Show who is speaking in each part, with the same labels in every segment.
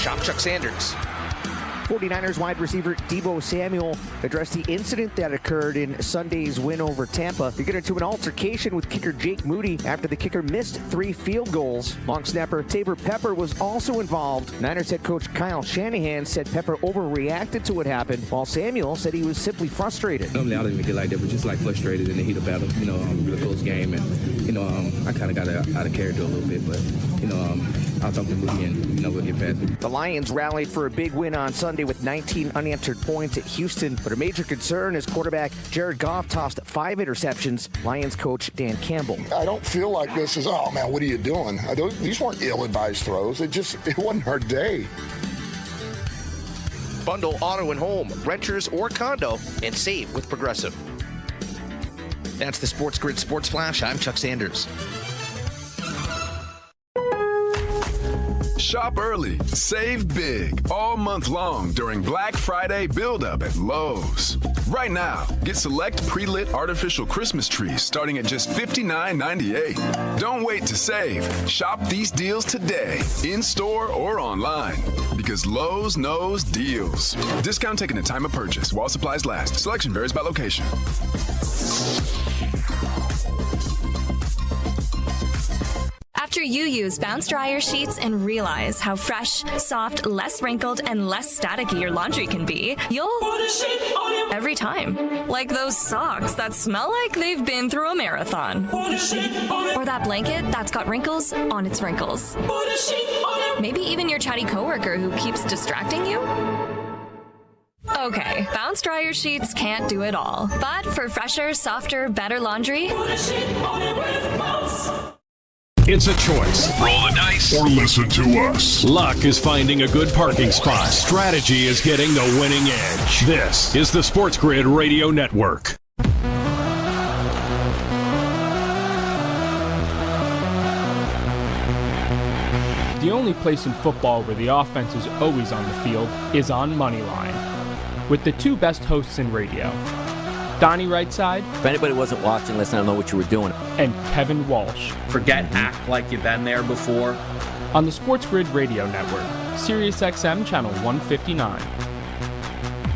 Speaker 1: Shop Chuck Sanders.
Speaker 2: 49ers wide receiver Deebo Samuel addressed the incident that occurred in Sunday's win over Tampa. They get into an altercation with kicker Jake Moody after the kicker missed 3 field goals. Long snapper Tabor Pepper was also involved. Niners head coach Kyle Shanahan said Pepper overreacted to what happened, while Samuel said he was simply frustrated.
Speaker 3: Normally I don't even get like that, but just like frustrated in the heat of battle. Really close game, and I kind of got out of character a little bit, but I'll talk to Moody and we'll get past it.
Speaker 2: The Lions rallied for a big win on Sunday with 19 unanswered points at Houston, but a major concern is quarterback Jared Goff tossed 5 interceptions. Lions coach Dan Campbell.
Speaker 4: I don't feel like this is, oh man, what are you doing? These weren't ill-advised throws. It wasn't her day.
Speaker 1: Bundle auto and home, renters or condo, and save with Progressive. That's the SportsGrid Sports Flash. I'm Chuck Sanders.
Speaker 5: Shop early, save big all month long during Black Friday build-up at Lowe's. Right now, get select pre-lit artificial Christmas trees starting at just $59.98. Don't wait to save. Shop these deals today, in-store or online, because Lowe's knows deals. Discount taken at time of purchase while supplies last. Selection varies by location.
Speaker 6: After you use Bounce Dryer Sheets and realize how fresh, soft, less wrinkled, and less staticky your laundry can be, you'll every time. Like those socks that smell like they've been through a marathon. Or that blanket that's got wrinkles on its wrinkles. Maybe even your chatty coworker who keeps distracting you. Okay, Bounce Dryer Sheets can't do it all. But for fresher, softer, better laundry,
Speaker 7: it's a choice.
Speaker 8: Roll the dice
Speaker 7: or listen to us.
Speaker 8: Luck is finding a good parking spot. Strategy is getting the winning edge. This is the SportsGrid Radio Network.
Speaker 9: The only place in football where the offense is always on the field is on Moneyline. With the 2 best hosts in radio, Donnie Rightside.
Speaker 10: If anybody wasn't watching, let's not know what you were doing.
Speaker 9: And Kevin Walsh.
Speaker 11: Forget act like you've been there before.
Speaker 9: On the SportsGrid Radio Network, SiriusXM Channel 159.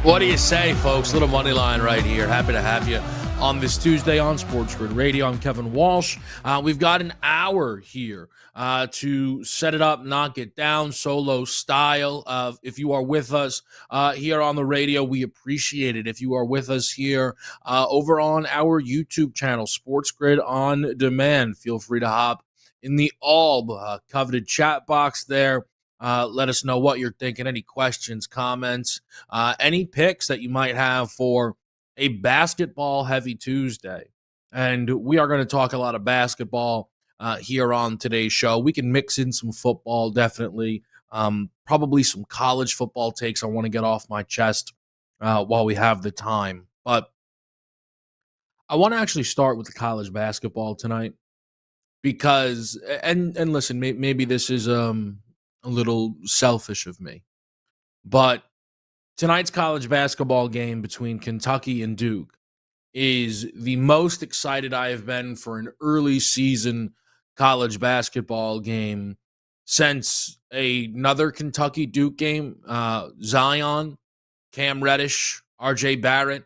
Speaker 12: What do you say, folks? Little Moneyline right here. Happy to have you on this Tuesday on SportsGrid Radio. I'm Kevin Walsh. We've got an hour here to set it up, knock it down, solo style. If you are with us here on the radio, we appreciate it. If you are with us here over on our YouTube channel, SportsGrid On Demand, feel free to hop in the all coveted chat box there. Let us know what you're thinking, any questions, comments, any picks that you might have for a basketball-heavy Tuesday. And we are going to talk a lot of basketball here on today's show. We can mix in some football, definitely. Probably some college football takes I want to get off my chest while we have the time. But I want to actually start with the college basketball tonight because, and listen, maybe this is a little selfish of me, but tonight's college basketball game between Kentucky and Duke is the most excited I have been for an early season college basketball game since another Kentucky-Duke game. Zion, Cam Reddish, RJ Barrett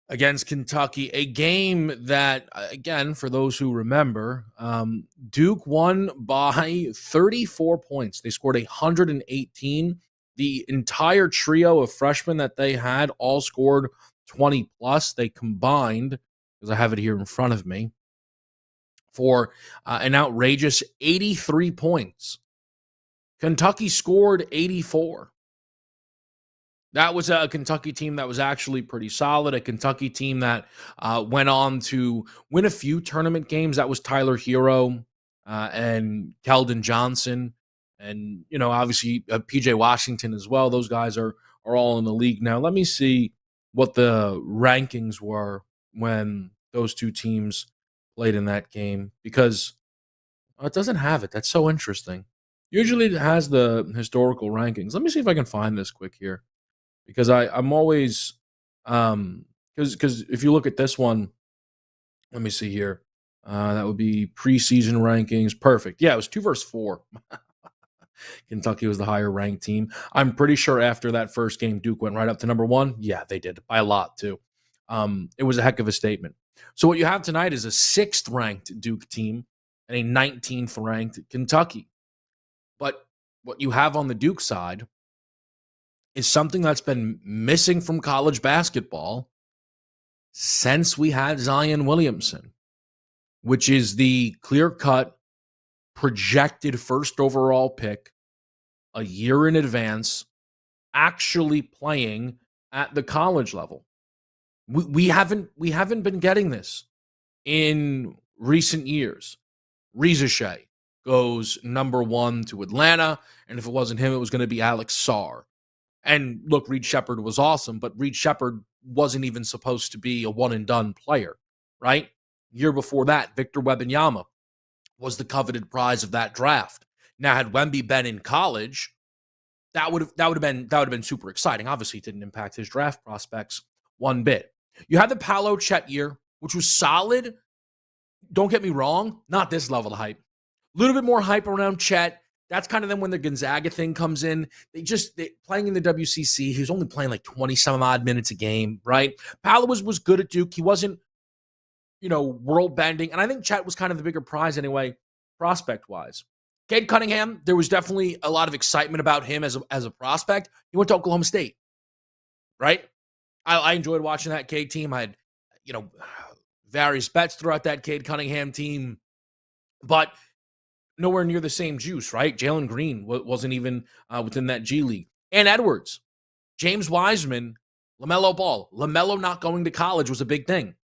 Speaker 12: against Kentucky. A game that, again, for those who remember, Duke won by 34 points. They scored 118. The entire trio of freshmen that they had all scored 20 plus. They combined, because I have it here in front of me, for an outrageous 83 points. Kentucky scored 84. That was a Kentucky team that was actually pretty solid, a Kentucky team that went on to win a few tournament games. That was Tyler Hero and Keldon Johnson. And, obviously PJ Washington as well. Those guys are all in the league now. Let me see what the rankings were when those two teams played in that game, because it doesn't have it. That's so interesting. Usually it has the historical rankings. Let me see if I can find this quick here, because I'm always because if you look at this one, let me see here. That would be preseason rankings. Perfect. Yeah, it was 2 versus 4. Kentucky was the higher ranked team. I'm pretty sure after that first game, Duke went right up to number 1. Yeah, they did by a lot too. It was a heck of a statement. So what you have tonight is a 6th ranked Duke team and a 19th ranked Kentucky. But what you have on the Duke side is something that's been missing from college basketball since we had Zion Williamson, which is the clear-cut projected first overall pick a year in advance, actually playing at the college level. We haven't been getting this in recent years. Reza Shea goes number 1 to Atlanta, and if it wasn't him, it was going to be Alex Sarr. And look, Reed Shepherd was awesome, but Reed Shepherd wasn't even supposed to be a one-and-done player, right? Year before that, Victor Wembanyama was the coveted prize of that draft. Now, had Wemby been in college, that would have been super exciting. Obviously, it didn't impact his draft prospects one bit. You had the Paolo Chet year, which was solid. Don't get me wrong, not this level of hype. A little bit more hype around Chet. That's kind of then when the Gonzaga thing comes in. They playing in the WCC. He was only playing like 20-some odd minutes a game, right? Paolo was good at Duke. He wasn't, world-bending. And I think Chet was kind of the bigger prize anyway, prospect-wise. Cade Cunningham, there was definitely a lot of excitement about him as a prospect. He went to Oklahoma State, right? I enjoyed watching that Cade team. I had, various bets throughout that Cade Cunningham team, but nowhere near the same juice, right? Jalen Green wasn't even within that G League. And Edwards, James Wiseman, LaMelo Ball. LaMelo not going to college was a big thing.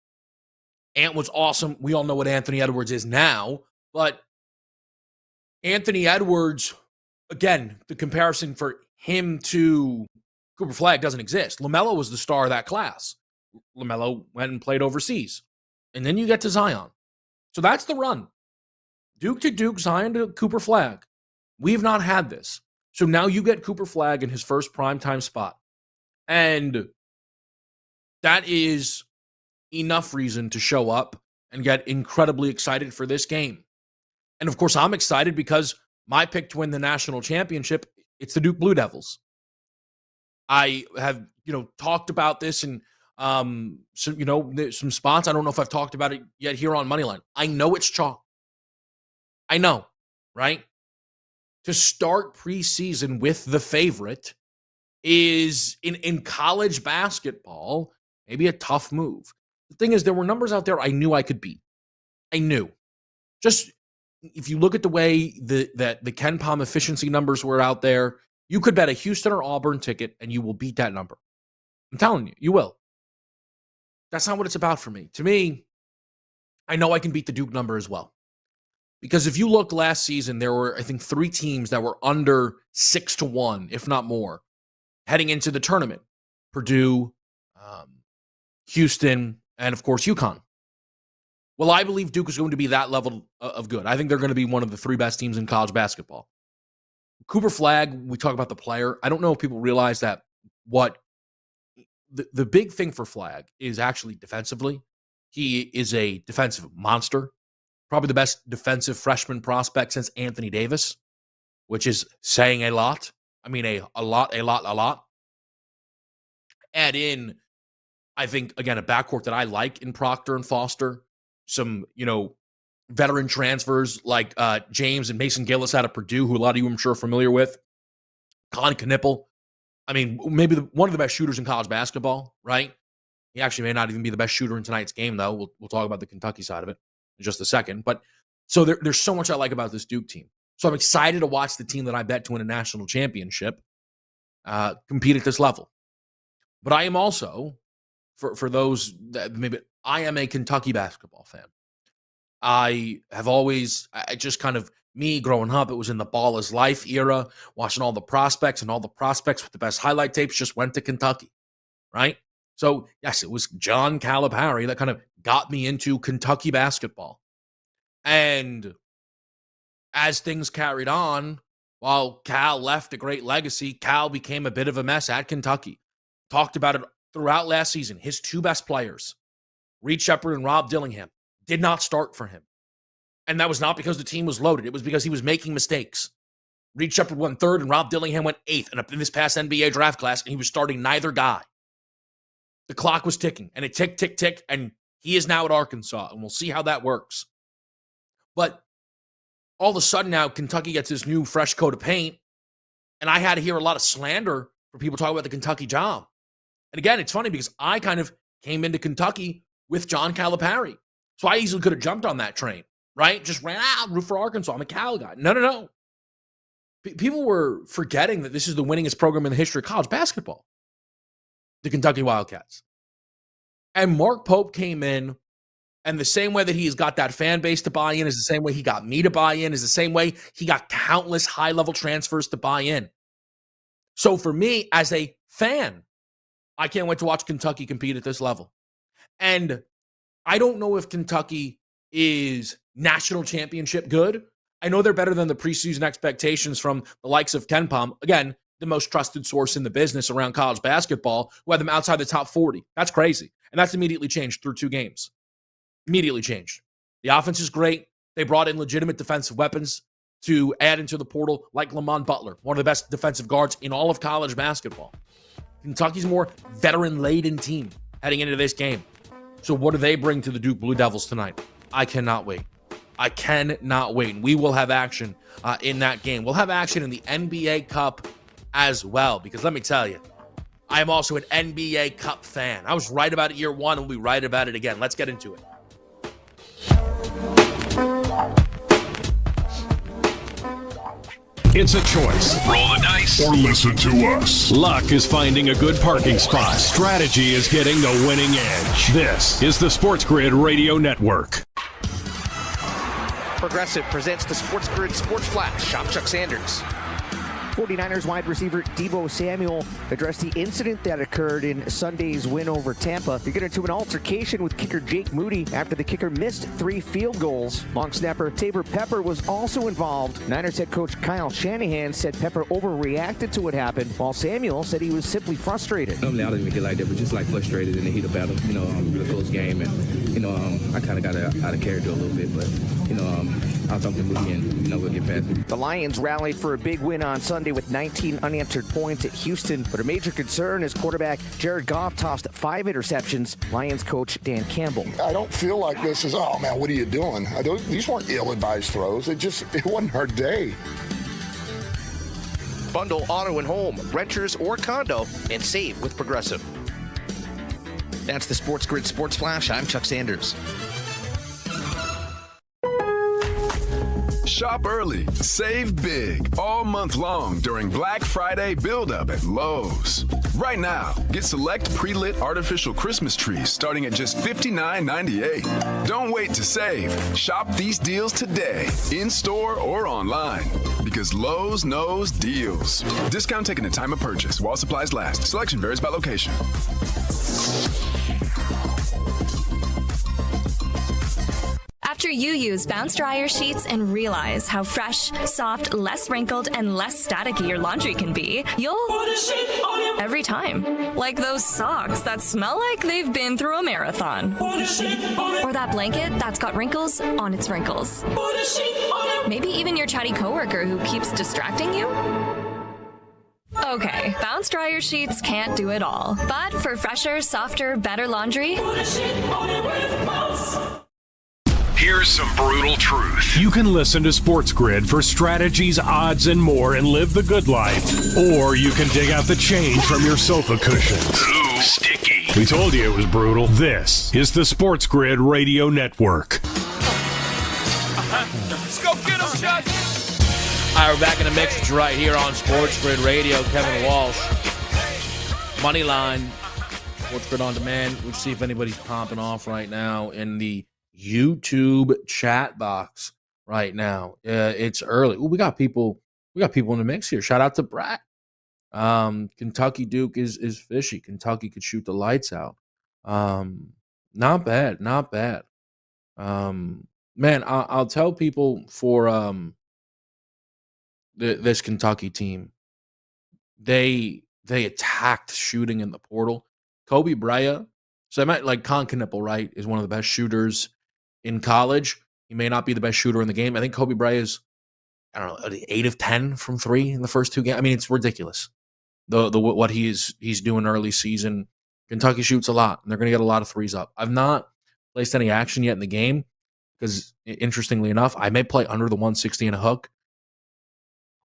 Speaker 12: Ant was awesome. We all know what Anthony Edwards is now, but Anthony Edwards, again, the comparison for him to Cooper Flagg doesn't exist. LaMelo was the star of that class. LaMelo went and played overseas. And then you get to Zion. So that's the run. Duke to Duke, Zion to Cooper Flagg. We've not had this. So now you get Cooper Flagg in his first primetime spot. And that is enough reason to show up and get incredibly excited for this game. And of course, I'm excited because my pick to win the national championship, it's the Duke Blue Devils. I have, talked about this in some spots. I don't know if I've talked about it yet here on Moneyline. I know it's chalk. I know, right? To start preseason with the favorite is, in college basketball, maybe a tough move. The thing is, there were numbers out there I knew I could beat. I knew. Just if you look at the way that the Ken Pom efficiency numbers were out there, you could bet a Houston or Auburn ticket and you will beat that number. I'm telling you, you will. That's not what it's about for me. To me, I know I can beat the Duke number as well. Because if you look last season, there were, I think, 3 teams that were under 6-1, if not more, heading into the tournament. Purdue, Houston, and of course, UConn. Well, I believe Duke is going to be that level of good. I think they're going to be one of the 3 best teams in college basketball. Cooper Flagg, we talk about the player. I don't know if people realize that what the big thing for Flagg is actually defensively. He is a defensive monster. Probably the best defensive freshman prospect since Anthony Davis, which is saying a lot. I mean, a lot. Add in, I think, again, a backcourt that I like in Proctor and Foster. Some, veteran transfers like James and Mason Gillis out of Purdue, who a lot of you I'm sure are familiar with. Colin Knippel. I mean, maybe one of the best shooters in college basketball, right? He actually may not even be the best shooter in tonight's game, though. We'll talk about the Kentucky side of it in just a second. But so there's so much I like about this Duke team. So I'm excited to watch the team that I bet to win a national championship compete at this level. But I am also, for those that maybe, I am a Kentucky basketball fan. I just kind of, me growing up, it was in the Ball is Life era, watching all the prospects, and all the prospects with the best highlight tapes just went to Kentucky, right? So, yes, it was John Calipari that kind of got me into Kentucky basketball. And as things carried on, while Cal left a great legacy, Cal became a bit of a mess at Kentucky. Talked about it throughout last season. His 2 best players, Reed Shepherd and Rob Dillingham, did not start for him. And that was not because the team was loaded. It was because he was making mistakes. Reed Shepard went third, and Rob Dillingham went eighth in this past NBA draft class, and he was starting neither guy. The clock was ticking, and it ticked, tick, tick, and he is now at Arkansas, and we'll see how that works. But all of a sudden now, Kentucky gets this new fresh coat of paint, and I had to hear a lot of slander for people talking about the Kentucky job. And again, it's funny because I kind of came into Kentucky with John Calipari. So I easily could have jumped on that train, right? Just ran out, root for Arkansas. I'm a Cal guy. No. People were forgetting that this is the winningest program in the history of college basketball, the Kentucky Wildcats. And Mark Pope came in, and the same way that he's got that fan base to buy in is the same way he got me to buy in, is the same way he got countless high-level transfers to buy in. So for me, as a fan, I can't wait to watch Kentucky compete at this level. And I don't know if Kentucky is national championship good. I know they're better than the preseason expectations from the likes of Ken Pom. Again, the most trusted source in the business around college basketball, who had them outside the top 40. That's crazy. And that's immediately changed through 2 games. Immediately changed. The offense is great. They brought in legitimate defensive weapons to add into the portal, like Lamont Butler, one of the best defensive guards in all of college basketball. Kentucky's a more veteran-laden team heading into this game. So what do they bring to the Duke Blue Devils tonight? I cannot wait. I cannot wait. And we will have action in that game. We'll have action in the NBA Cup as well, because let me tell you, I am also an NBA Cup fan. I was right about it year one, and we'll be right about it again. Let's get into it.
Speaker 8: It's a choice.
Speaker 7: Roll the dice or listen to us.
Speaker 8: Luck is finding a good parking spot. Strategy is getting the winning edge. This is the SportsGrid Radio Network.
Speaker 1: Progressive presents the SportsGrid Sports Flash. I'm Chuck Sanders.
Speaker 2: 49ers wide receiver Deebo Samuel addressed the incident that occurred in Sunday's win over Tampa. They get into an altercation with kicker Jake Moody after the kicker missed 3 field goals. Long snapper Tabor Pepper was also involved. Niners head coach Kyle Shanahan said Pepper overreacted to what happened, while Samuel said he was simply frustrated.
Speaker 3: Normally I don't even get like that, but just like frustrated in the heat of battle. Really close game, and I kind of got out of character a little bit, but I'll talk to Moody and we'll get past it.
Speaker 2: The Lions rallied for a big win on Sunday with 19 unanswered points at Houston, but a major concern is quarterback Jared Goff tossed 5 interceptions. Lions coach Dan Campbell.
Speaker 4: I don't feel like this is, oh man, what are you doing? These weren't ill-advised throws. It wasn't her day.
Speaker 1: Bundle auto and home, renters or condo, and save with Progressive. That's the SportsGrid Sports Flash. I'm Chuck Sanders.
Speaker 5: Shop early, save big all month long during Black Friday build-up at Lowe's. Right now, get select pre-lit artificial Christmas trees starting at just $59.98. Don't wait to save. Shop these deals today, in-store or online, because Lowe's knows deals. Discount taken at time of purchase while supplies last. Selection varies by location.
Speaker 6: After you use Bounce Dryer Sheets and realize how fresh, soft, less wrinkled, and less staticky your laundry can be, you'll every time. Like those socks that smell like they've been through a marathon. Or that blanket that's got wrinkles on its wrinkles. Maybe even your chatty coworker who keeps distracting you. Okay, Bounce Dryer Sheets can't do it all. But for fresher, softer, better laundry,
Speaker 7: Here's some brutal truth.
Speaker 8: You can listen to SportsGrid for strategies, odds, and more and live the good life. Or you can dig out the change from your sofa cushions.
Speaker 7: Ooh, sticky.
Speaker 8: We told you it was brutal. This is the SportsGrid Radio Network.
Speaker 12: Let's go get him, Chuck. All right, we're back in the mix. It's right here on SportsGrid Radio. Kevin Walsh, Moneyline, SportsGrid On Demand. Let's see if anybody's popping off right now in the YouTube chat box right now. It's early. Ooh, we got people in the mix here. Shout out to Brett. Kentucky Duke is fishy. Kentucky could shoot the lights out. Not bad. Man, I'll tell people for this Kentucky team, they attacked shooting in the portal. Kobe Bryant, so I might like Con Knippel, right, is one of the best shooters in college. He may not be the best shooter in the game. I think Kobe Bryant is I don't know, 8 of 10 from 3 in the first 2 games. I mean, it's ridiculous. The what he's doing early season. Kentucky shoots a lot, and they're going to get a lot of threes up. I've not placed any action yet in the game because, interestingly enough, I may play under the 160 and a hook.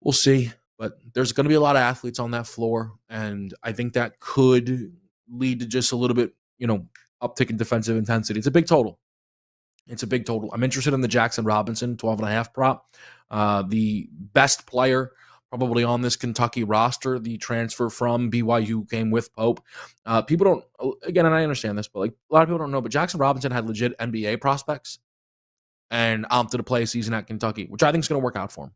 Speaker 12: We'll see, but there's going to be a lot of athletes on that floor, and I think that could lead to just a little bit, uptick in defensive intensity. It's a big total. I'm interested in the Jackson Robinson 12.5 prop. The best player probably on this Kentucky roster, the transfer from BYU came with Pope. People don't, again, and I understand this, but like a lot of people don't know, but Jackson Robinson had legit NBA prospects and opted to play a season at Kentucky, which I think is going to work out for him.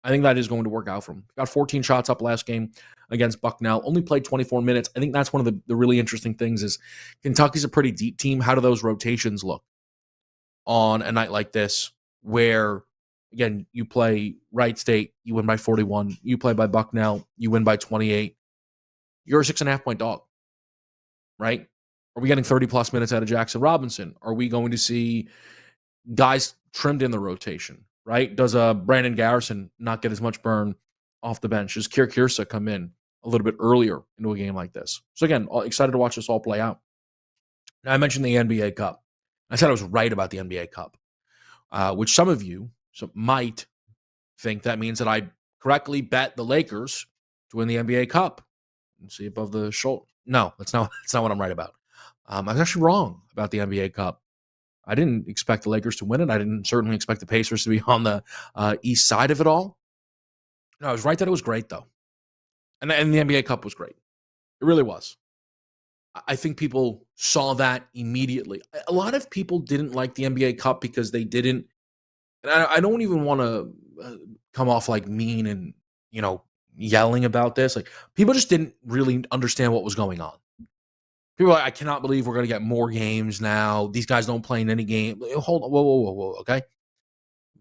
Speaker 12: I think that is going to work out for him. Got 14 shots up last game against Bucknell. Only played 24 minutes. I think that's one of the really interesting things is Kentucky's a pretty deep team. How do those rotations look on a night like this where, again, you play Wright State, you win by 41. You play by Bucknell, you win by 28. You're a 6.5 point dog, right? Are we getting 30-plus minutes out of Jackson Robinson? Are we going to see guys trimmed in the rotation? Right? Does Brandon Garrison not get as much burn off the bench? Does Kirsa come in a little bit earlier into a game like this? So again, excited to watch this all play out. Now, I mentioned the NBA Cup. I said I was right about the NBA Cup, which some of you might think that means that I correctly bet the Lakers to win the NBA Cup. See above the shoulder. No, that's not what I'm right about. I was actually wrong about the NBA Cup. I didn't expect the Lakers to win it. I didn't certainly expect the Pacers to be on the east side of it all. No, I was right that it was great, though. And the NBA Cup was great. It really was. I think people saw that immediately. A lot of people didn't like the NBA Cup because they didn't. And I don't even want to come off like mean and, yelling about this. Like, people just didn't really understand what was going on. People are like, I cannot believe we're going to get more games now. These guys don't play in any game. Hold on. Whoa. Okay.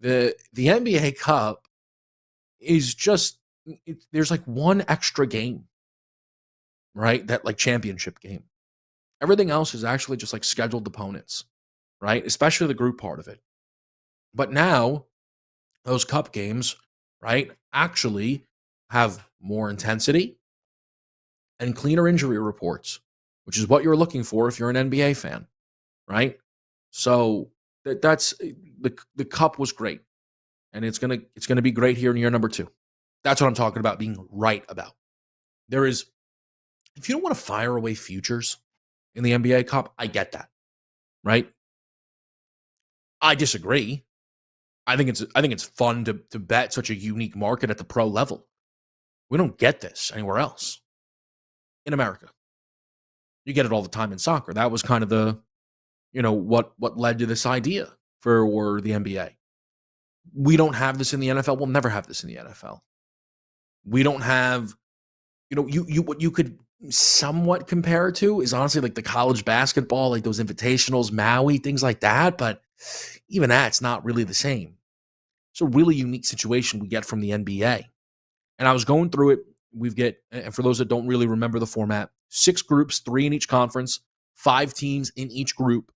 Speaker 12: The NBA Cup is just, there's like one extra game, right? That like championship game. Everything else is actually just like scheduled opponents, right? Especially the group part of it. But now those cup games, right, actually have more intensity and cleaner injury reports, which is what you're looking for if you're an NBA fan, right? So that's the cup was great, and it's gonna be great here in year number 2. That's what I'm talking about being right about. There is, if you don't want to fire away futures in the NBA Cup, I get that, right? I disagree. I think it's fun to bet such a unique market at the pro level. We don't get this anywhere else in America. You get it all the time in soccer. That was kind of the, what led to this idea for the NBA. We don't have this in the NFL. We'll never have this in the NFL. We don't have, what you could somewhat compare it to is honestly like the college basketball, like those invitationals, Maui, things like that. But even that's not really the same. It's a really unique situation we get from the NBA. And I was going through it. And for those that don't really remember the format, 6 groups, 3 in each conference, 5 teams in each group.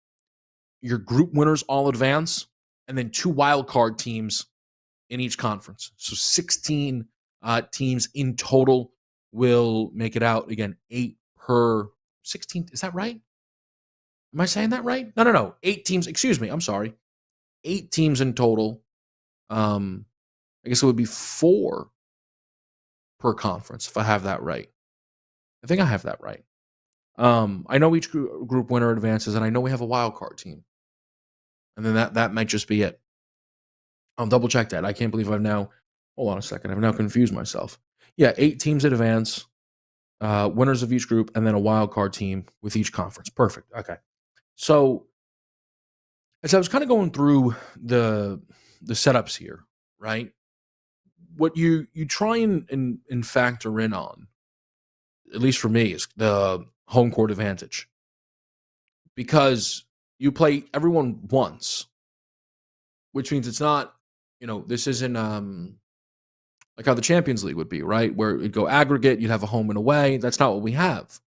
Speaker 12: Your group winners all advance, and then 2 wild card teams in each conference. So 16 teams in total will make it out. Again, 8 per 16. Is that right? Am I saying that right? No. 8 teams. Excuse me. I'm sorry. 8 teams in total. I guess it would be 4 per conference if I have that right. I think I have that right. I know each group winner advances, and I know we have a wild card team. And then that might just be it. I'll double check that. I can't believe hold on a second. I've now confused myself. Yeah, 8 teams advance, winners of each group, and then a wild card team with each conference. Perfect. Okay. So as I was kind of going through the setups here, right? What you try and factor in on, at least for me, is the home court advantage. Because you play everyone once, which means it's not, this isn't like how the Champions League would be, right? Where it'd go aggregate, you'd have a home and away. That's not what we have,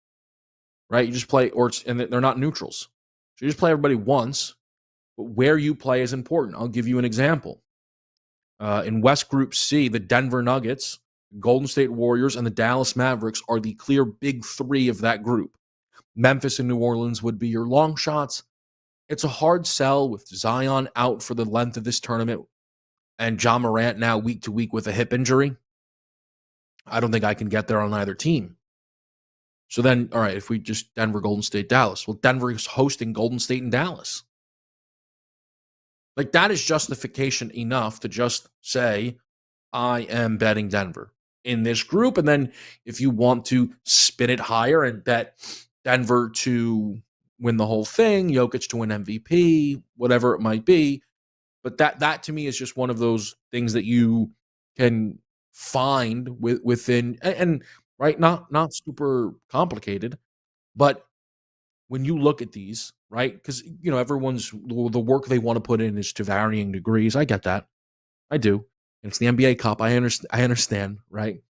Speaker 12: right? You just play, and they're not neutrals. So you just play everybody once, but where you play is important. I'll give you an example. In West Group C, the Denver Nuggets, Golden State Warriors, and the Dallas Mavericks are the clear big three of that group. Memphis and New Orleans would be your long shots. It's a hard sell with Zion out for the length of this tournament and Ja Morant now week to week with a hip injury. I don't think I can get there on either team. So then, all right, if we just Denver, Golden State, Dallas. Well, Denver is hosting Golden State and Dallas. Like, that is justification enough to just say, I am betting Denver in this group. And then if you want to spin it higher and bet Denver to win the whole thing, Jokic to win MVP, whatever it might be. But that to me is just one of those things that you can find within, and right, not super complicated, but when you look at these, right, because everyone's the work they want to put in is to varying degrees. I get that, I do. It's the NBA Cup. I understand, right?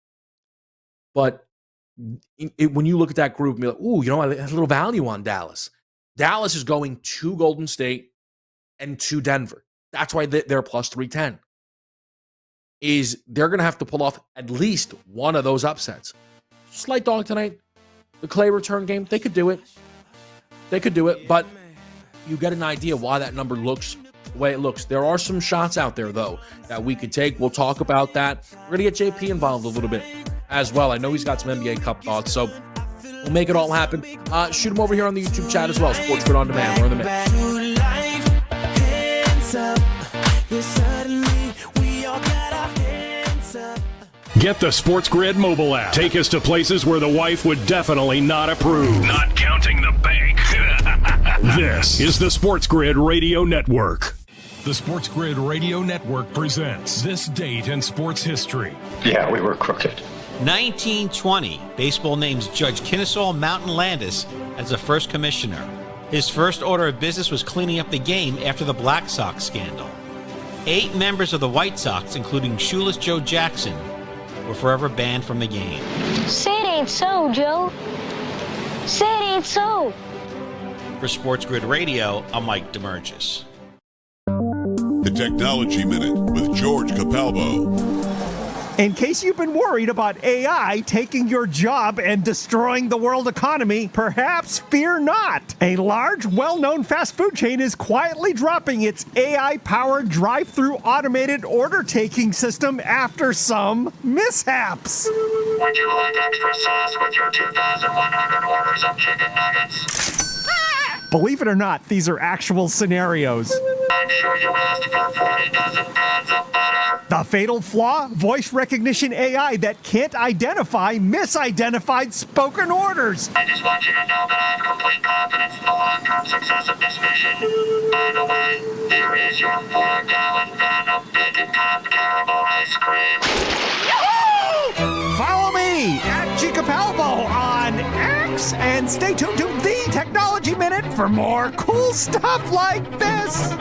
Speaker 12: But when you look at that group and be like, ooh, I have a little value on Dallas. Dallas is going to Golden State and to Denver. That's why they're plus 310. Is they're going to have to pull off at least one of those upsets. Slight dog tonight. The Clay return game, they could do it. But you get an idea why that number looks the way it looks. There are some shots out there, though, that we could take. We'll talk about that. We're going to get JP involved a little bit as well. I know he's got some NBA Cup thoughts, so we'll make it all happen. Shoot him over here on the YouTube chat as well. SportsGrid On Demand. We're in the mix.
Speaker 8: Get the SportsGrid mobile app. Take us to places where the wife would definitely not approve.
Speaker 7: Not counting the bank.
Speaker 8: This is the SportsGrid Radio Network.
Speaker 13: The SportsGrid Radio Network presents This Date in Sports History.
Speaker 14: Yeah, we were crooked.
Speaker 15: 1920, baseball names Judge Kennesaw Mountain Landis as the first commissioner. His first order of business was cleaning up the game after the Black Sox scandal. 8 members of the White Sox, including Shoeless Joe Jackson, were forever banned from the game.
Speaker 16: Say it ain't so, Joe. Say it ain't so.
Speaker 15: For SportsGrid Radio, I'm Mike DeMurgis.
Speaker 17: The Technology Minute with George Capalbo.
Speaker 18: In case you've been worried about AI taking your job and destroying the world economy, perhaps fear not. A large, well-known fast food chain is quietly dropping its AI-powered drive-through automated order-taking system after some mishaps.
Speaker 19: Would you like extra sauce with your 2,100 orders of chicken nuggets?
Speaker 18: Believe it or not, these are actual scenarios.
Speaker 19: I'm sure you asked for 40 dozen pounds of butter.
Speaker 18: The fatal flaw? Voice recognition AI that can't identify misidentified spoken orders.
Speaker 19: I just want you to know that I have complete confidence in the long-term success of this mission. By the way, here is your 4-gallon van of bacon cobbed caramel ice cream.
Speaker 18: Yahoo! Follow me at Capalbo on X and stay tuned to The Technology Minute for more cool stuff like this.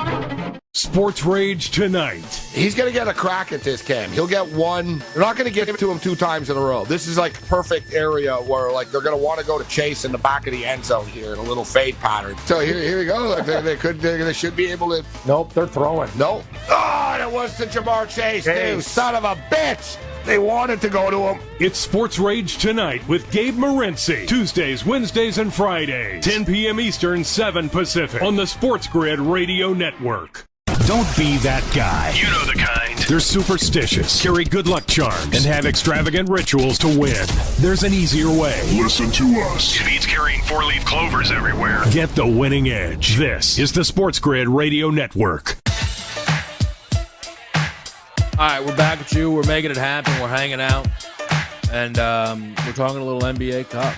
Speaker 13: Sports Rage tonight.
Speaker 20: He's going to get a crack at this, Cam. He'll get one. They're not going to get it to him 2 times in a row. This is like perfect area where they're going to want to go to Chase in the back of the end zone here in a little fade pattern. So here we go. They should be able to.
Speaker 21: Nope, they're throwing.
Speaker 20: Nope. Oh, and it was to Jamar Chase, too. Son of a bitch. They wanted to go to him.
Speaker 8: It's Sports Rage tonight with Gabe Morency. Tuesdays, Wednesdays, and Fridays. 10 p.m. Eastern, 7 Pacific. On the SportsGrid Radio Network. Don't be that guy.
Speaker 7: You know the kind.
Speaker 8: They're superstitious, carry good luck charms, and have extravagant rituals to win. There's an easier way.
Speaker 7: Listen to us. It means carrying 4-leaf clovers everywhere.
Speaker 8: Get the winning edge. This is the SportsGrid Radio Network.
Speaker 12: All right, we're back with you. We're making it happen. We're hanging out. And we're talking a little NBA Cup.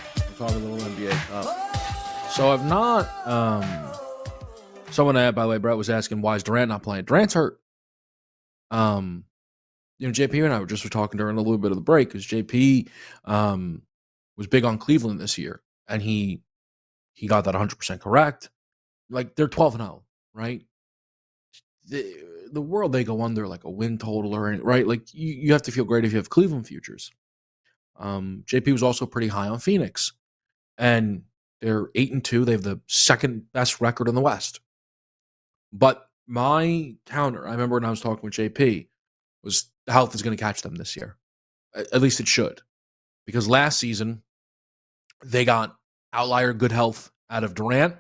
Speaker 12: So I've not... Someone, by the way, Brett was asking, why is Durant not playing? Durant's hurt. JP and I were talking during a little bit of the break because JP was big on Cleveland this year, and he got that 100% correct. Like, they're 12-0, right? The world they go under, like a win total or right, like you have to feel great if you have Cleveland futures. JP was also pretty high on Phoenix, and they're 8-2. They have the second best record in the West. But my counter, I remember when I was talking with JP, was health is going to catch them this year. At least it should. Because last season, they got outlier good health out of Durant,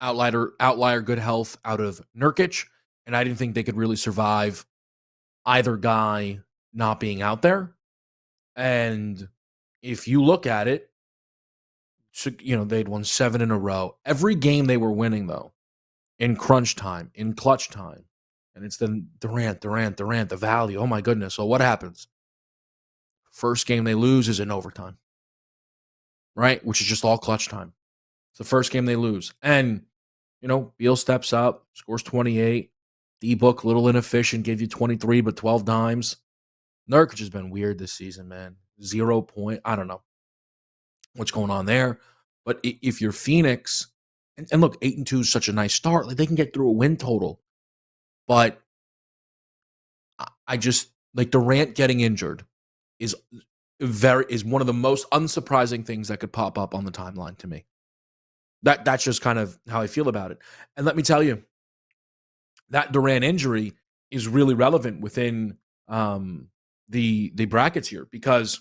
Speaker 12: outlier good health out of Nurkic, and I didn't think they could really survive either guy not being out there. And if you look at it, so, they'd won 7 in a row. Every game they were winning, though, in crunch time, in clutch time, and it's the Durant, the value. Oh, my goodness. So what happens? First game they lose is in overtime, right? Which is just all clutch time. It's the first game they lose. And, Beal steps up, scores 28. D-Book, a little inefficient, gave you 23, but 12 dimes. Nurkic has been weird this season, man. 0 point. I don't know what's going on there. But if you're Phoenix, and look, 8-2 is such a nice start. Like, they can get through a win total. But I just, Durant getting injured is one of the most unsurprising things that could pop up on the timeline to me. That's just kind of how I feel about it. And let me tell you, that Durant injury is really relevant within the brackets here, because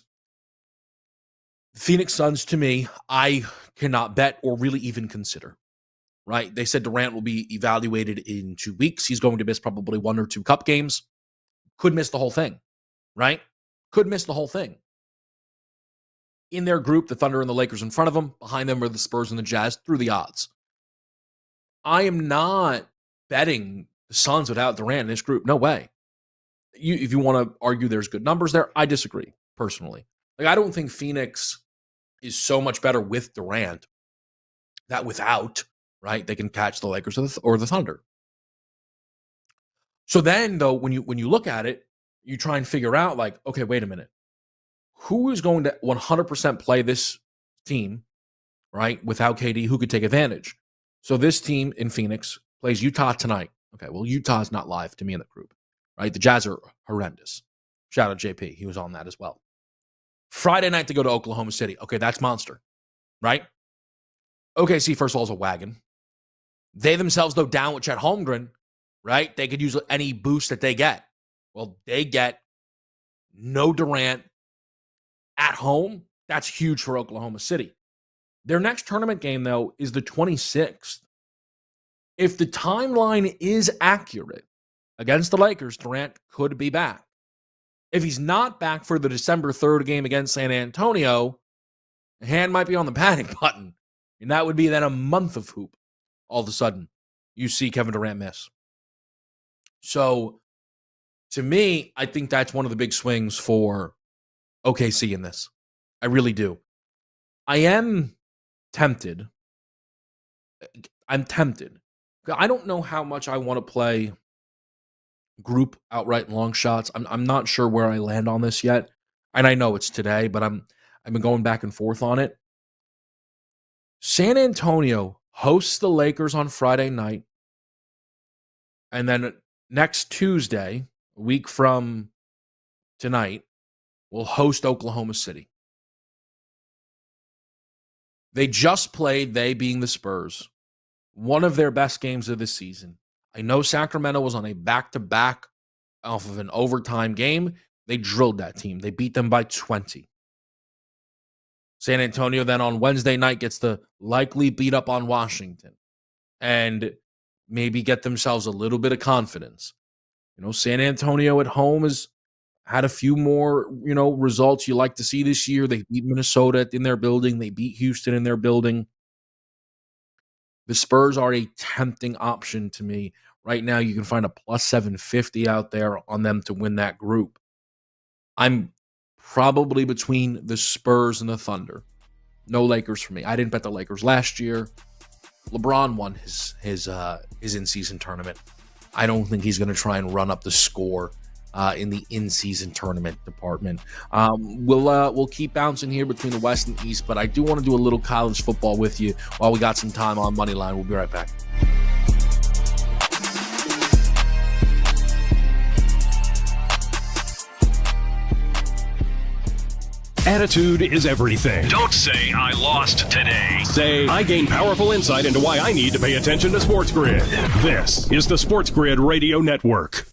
Speaker 12: the Phoenix Suns, to me, I cannot bet or really even consider, right? They said Durant will be evaluated in 2 weeks. He's going to miss probably 1 or 2 cup games. Could miss the whole thing, right? Could miss the whole thing. In their group, the Thunder and the Lakers in front of them. Behind them are the Spurs and the Jazz through the odds. I am not betting the Suns without Durant in this group. No way. If you want to argue there's good numbers there, I disagree, personally. I don't think Phoenix is so much better with Durant that without, right, they can catch the Lakers or the Thunder. So then, though, when you look at it, you try and figure out, okay, wait a minute. Who is going to 100% play this team, right, without KD? Who could take advantage? So this team in Phoenix plays Utah tonight. Okay, well, Utah's not live to me in the group, right? The Jazz are horrendous. Shout out JP. He was on that as well. Friday night to go to Oklahoma City. Okay, that's monster, right? OKC, first of all, is a wagon. They themselves, though, down with Chet Holmgren, right? They could use any boost that they get. Well, they get no Durant at home. That's huge for Oklahoma City. Their next tournament game, though, is the 26th. If the timeline is accurate against the Lakers, Durant could be back. If he's not back for the December 3rd game against San Antonio, the hand might be on the panic button. And that would be then a month of hoop. All of a sudden, you see Kevin Durant miss. So, to me, I think that's one of the big swings for OKC in this. I really do. I am tempted. I don't know how much I want to play group outright long shots. I'm not sure where I land on this yet. And I know it's today, but I've been going back and forth on it. San Antonio hosts the Lakers on Friday night. And then next Tuesday, a week from tonight, will host Oklahoma City. They just played, they being the Spurs, one of their best games of the season. I know Sacramento was on a back-to-back off of an overtime game. They drilled that team. They beat them by 20. San Antonio then on Wednesday night gets to likely beat up on Washington and maybe get themselves a little bit of confidence. San Antonio at home has had a few more, results you like to see this year. They beat Minnesota in their building. They beat Houston in their building. The Spurs are a tempting option to me. Right now, you can find a plus 750 out there on them to win that group. I'm probably between the Spurs and the Thunder. No Lakers for me. I didn't bet the Lakers last year. LeBron won his in-season tournament. I don't think he's going to try and run up the score in the in-season tournament department. We'll keep bouncing here between the West and East, but I do want to do a little college football with you while we got some time on Moneyline. We'll be right back.
Speaker 8: Attitude is everything.
Speaker 7: Don't say I lost today.
Speaker 8: Say I gained powerful insight into why I need to pay attention to SportsGrid. This is the SportsGrid Radio Network.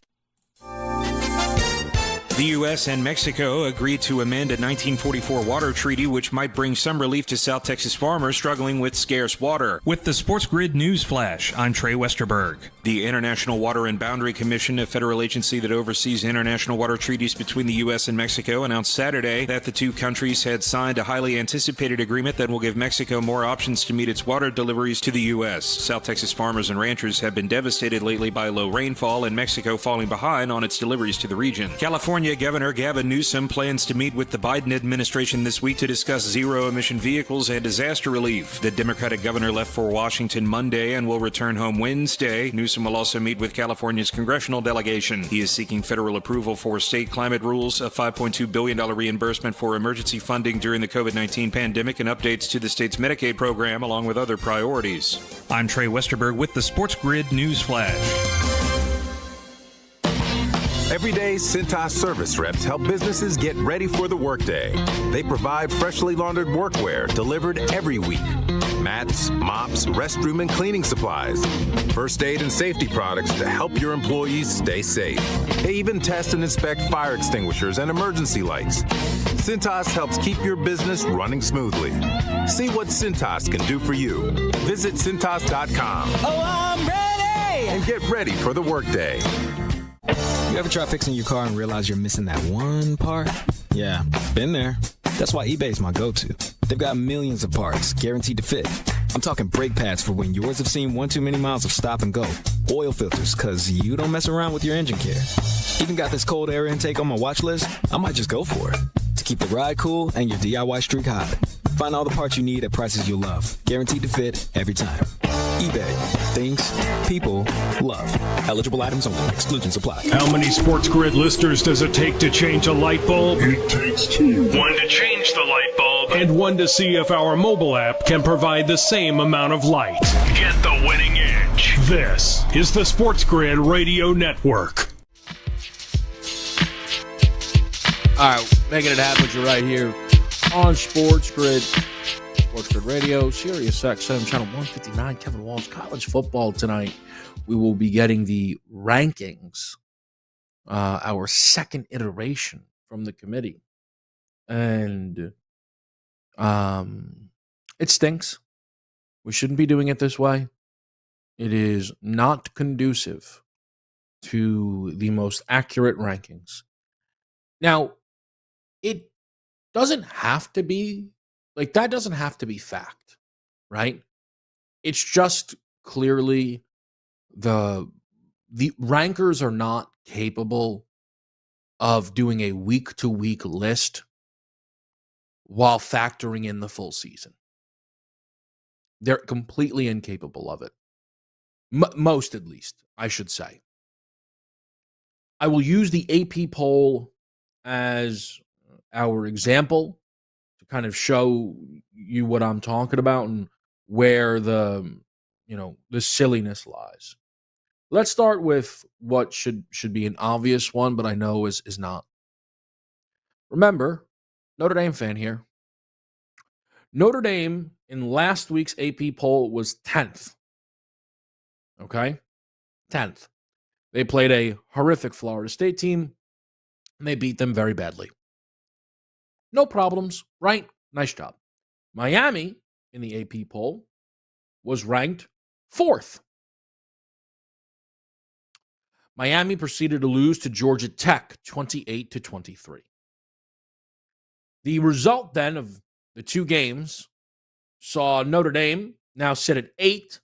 Speaker 14: The U.S. and Mexico agreed to amend a 1944 water treaty, which might bring some relief to South Texas farmers struggling with scarce water. With the SportsGrid News Flash, I'm Trey Westerberg. The International Water and Boundary Commission, a federal agency that oversees international water treaties between the U.S. and Mexico, announced Saturday that the two countries had signed a highly anticipated agreement that will give Mexico more options to meet its water deliveries to the U.S. South Texas farmers and ranchers have been devastated lately by low rainfall and Mexico falling behind on its deliveries to the region. California Governor Gavin Newsom plans to meet with the Biden administration this week to discuss zero-emission vehicles and disaster relief. The Democratic governor left for Washington Monday and will return home Wednesday. Newsom will also meet with California's congressional delegation. He is seeking federal approval for state climate rules, a $5.2 billion reimbursement for emergency funding during the COVID-19 pandemic, and updates to the state's Medicaid program, along with other priorities. I'm Trey Westerberg with the SportsGrid News Flash.
Speaker 21: Every day, Cintas service reps help businesses get ready for the workday. They provide freshly laundered workwear delivered every week. Mats, mops, restroom and cleaning supplies. First aid and safety products to help your employees stay safe. They even test and inspect fire extinguishers and emergency lights. Cintas helps keep your business running smoothly. See what Cintas can do for you. Visit Cintas.com.
Speaker 22: Oh, I'm ready!
Speaker 21: And get ready for the workday.
Speaker 23: You ever try fixing your car and realize you're missing that one part? Yeah, been there. That's why eBay's my go-to. They've got millions of parts, guaranteed to fit. I'm talking brake pads for when yours have seen one too many miles of stop and go. Oil filters, cause you don't mess around with your engine care. Even got this cold air intake on my watch list. I might just go for it. To keep the ride cool and your DIY streak high. Find all the parts you need at prices you'll love. Guaranteed to fit every time. eBay. Things people love. Eligible items only. Exclusions apply.
Speaker 8: How many SportsGrid listeners does it take to change a light bulb?
Speaker 7: It takes two. One to change the light bulb.
Speaker 8: And one to see if our mobile app can provide the same amount of light.
Speaker 7: Get the winning edge.
Speaker 8: This is the SportsGrid Radio Network.
Speaker 12: All right, making it happen with you right here on SportsGrid. SportsGrid Radio, Sirius XM, Channel 159, Kevin Walsh, college football tonight. We will be getting the rankings, our second iteration from the committee. And it stinks. We shouldn't be doing it this way. It is not conducive to the most accurate rankings. Now, it doesn't have to be like that. Doesn't have to be fact, right? It's just clearly the rankers are not capable of doing a week-to-week list while factoring in the full season. They're completely incapable of it. Most, at least, I should say. I will use the AP poll as our example to kind of show you what I'm talking about and where the silliness lies. Let's start with what should be an obvious one, but I know is not. Remember, Notre Dame fan here. Notre Dame in last week's AP poll was 10th. Okay? 10th. They played a horrific Florida State team, and they beat them very badly. No problems, right? Nice job. Miami, in the AP poll, was ranked 4th. Miami proceeded to lose to Georgia Tech 28-23. The result then of the two games saw Notre Dame now sit at 8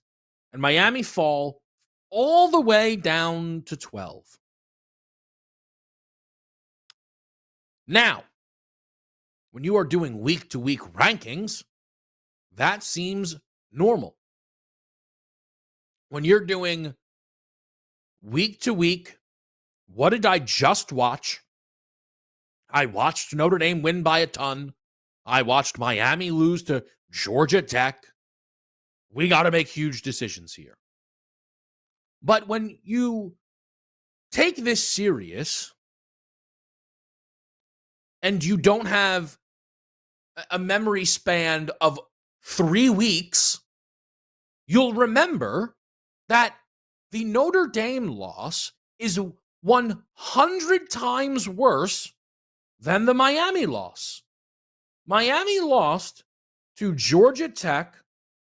Speaker 12: and Miami fall all the way down to 12. Now, when you are doing week-to-week rankings, that seems normal. When you're doing week-to-week, what did I just watch? I watched Notre Dame win by a ton. I watched Miami lose to Georgia Tech. We got to make huge decisions here. But when you take this serious and you don't have a memory span of 3 weeks, you'll remember that the Notre Dame loss is 100 times worse than the Miami loss. Miami lost to Georgia Tech,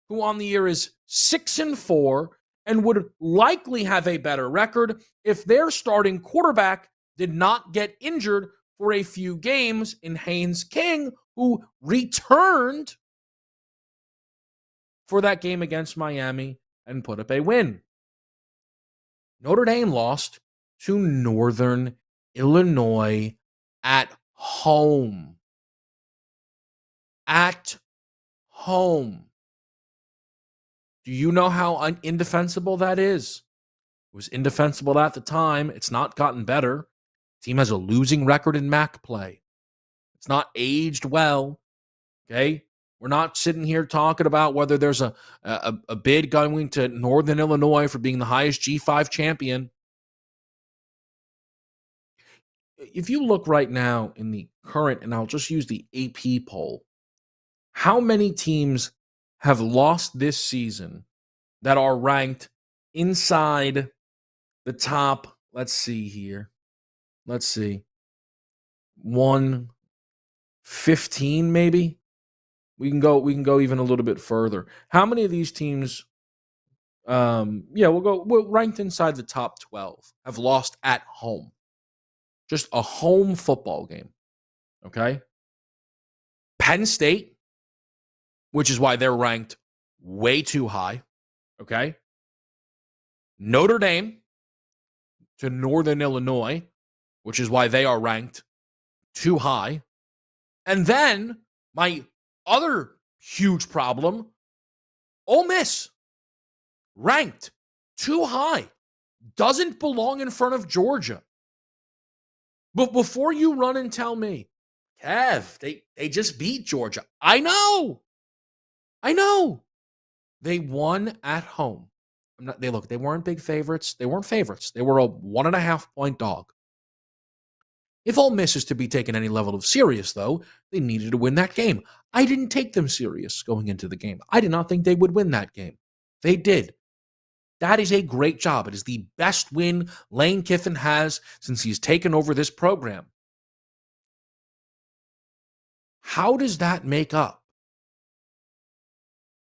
Speaker 12: who on the year is 6-4 and would likely have a better record if their starting quarterback did not get injured for a few games in Haynes King, who returned for that game against Miami and put up a win. Notre Dame lost to Northern Illinois at home. At home. Do you know how indefensible that is? It was indefensible at the time. It's not gotten better. The team has a losing record in MAC play. It's not aged well. Okay? We're not sitting here talking about whether there's a bid going to Northern Illinois for being the highest G5 champion. If you look right now in the current, and I'll just use the AP poll, how many teams have lost this season that are ranked inside the top, let's see here. Let's see. 115 maybe? We can go even a little bit further. How many of these teams we're ranked inside the top 12 have lost at home? Just a home football game. Okay? Penn State, which is why they're ranked way too high. Okay? Notre Dame to Northern Illinois, which is why they are ranked too high. And then my other huge problem, Ole Miss, ranked too high, doesn't belong in front of Georgia. But before you run and tell me, Kev, they just beat Georgia. I know. They won at home. They weren't big favorites. They weren't favorites. They were a 1.5-point dog. If Ole Miss is to be taken any level of serious, though, they needed to win that game. I didn't take them serious going into the game. I did not think they would win that game. They did. That is a great job. It is the best win Lane Kiffin has since he's taken over this program. How does that make up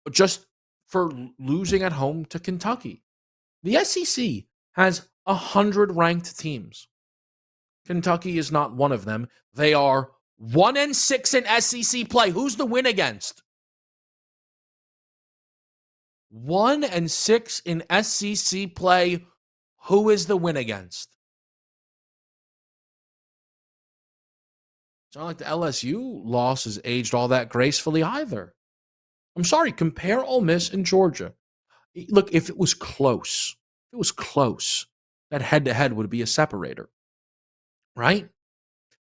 Speaker 12: just for losing at home to Kentucky? The SEC has 100 ranked teams. Kentucky is not one of them. They are 1-6 in SEC play. Who's the win against? 1-6 in SEC play. Who is the win against? It's not like the LSU loss has aged all that gracefully either. I'm sorry, compare Ole Miss and Georgia. Look, if it was close, that head-to-head would be a separator, right?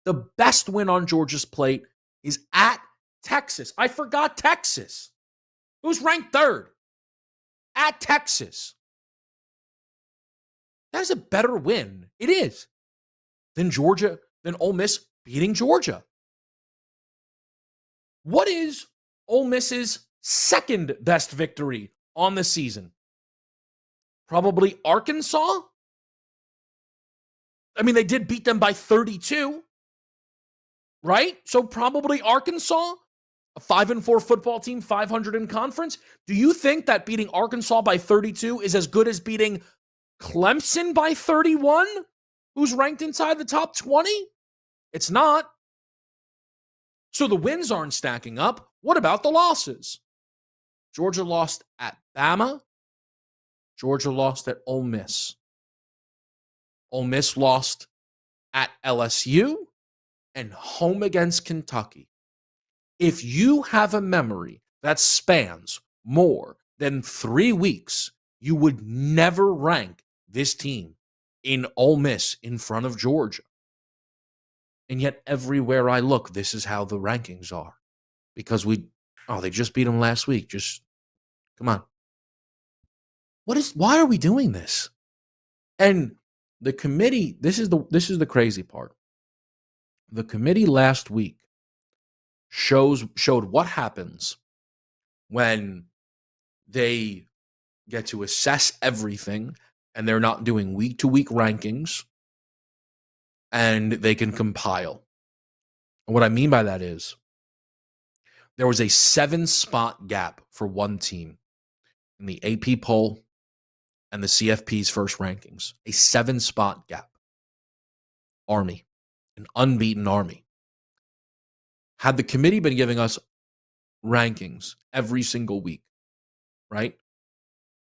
Speaker 12: The best win on Georgia's plate is at Texas. I forgot Texas. Who's ranked third? At Texas. That is a better win. It is. Than Ole Miss beating Georgia. What is Ole Miss's second best victory on the season? Probably Arkansas. I mean, they did beat them by 32, right? So probably Arkansas, a 5-4 football team, 500 in conference. Do you think that beating Arkansas by 32 is as good as beating Clemson by 31, who's ranked inside the top 20? It's not. So the wins aren't stacking up. What about the losses? Georgia lost at Bama. Georgia lost at Ole Miss. Ole Miss lost at LSU and home against Kentucky. If you have a memory that spans more than 3 weeks, you would never rank this team in Ole Miss in front of Georgia. And yet everywhere I look, this is how the rankings are. Because they just beat them last week. Just, come on. Why are we doing this? And the committee, this is the crazy part. The committee last week showed what happens when they get to assess everything and they're not doing week-to-week rankings. and they can compile. And what I mean by that is there was a 7-spot gap for one team in the AP poll and the CFP's first rankings. A 7-spot gap. Army, an unbeaten Army. Had the committee been giving us rankings every single week, right?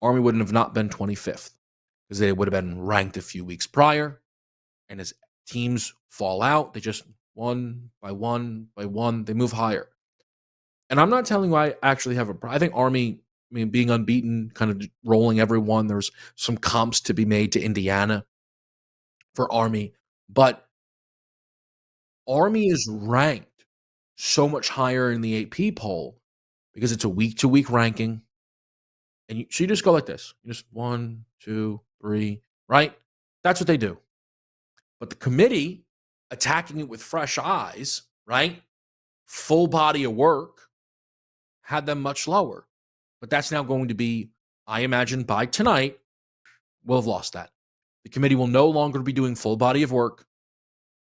Speaker 12: Army wouldn't have not been 25th because they would have been ranked a few weeks prior. And as teams fall out, they just one by one, they move higher. And I'm not telling you I actually have I think Army, being unbeaten, kind of rolling everyone. There's some comps to be made to Indiana for Army. But Army is ranked so much higher in the AP poll because it's a week-to-week ranking. And so you just go like this. You just 1, 2, 3, right? That's what they do. But the committee, attacking it with fresh eyes, right? Full body of work, had them much lower. But that's now going to be, I imagine, by tonight, we'll have lost that. The committee will no longer be doing full body of work.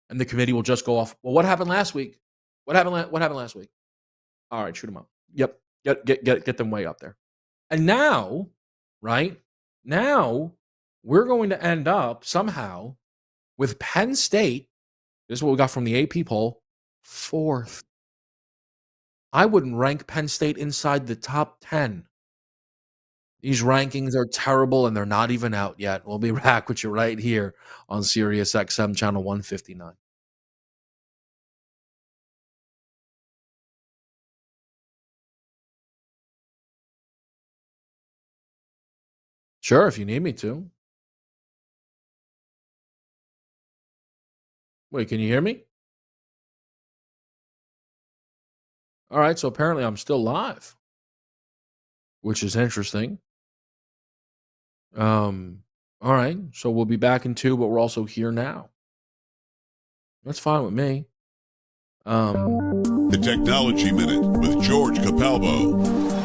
Speaker 12: And the committee will just go off, well, what happened last week? What happened last week? All right, shoot them up. Yep, get them way up there. And now, right, now we're going to end up somehow with Penn State, this is what we got from the AP poll, 4th. I wouldn't rank Penn State inside the top 10. These rankings are terrible, and they're not even out yet. We'll be back with you right here on Sirius XM channel 159. Sure, if you need me to. Wait, can you hear me? All right, so apparently I'm still live, which is interesting. All right, so we'll be back in 2, but we're also here now. That's fine with me.
Speaker 17: The Technology Minute with George Capalbo.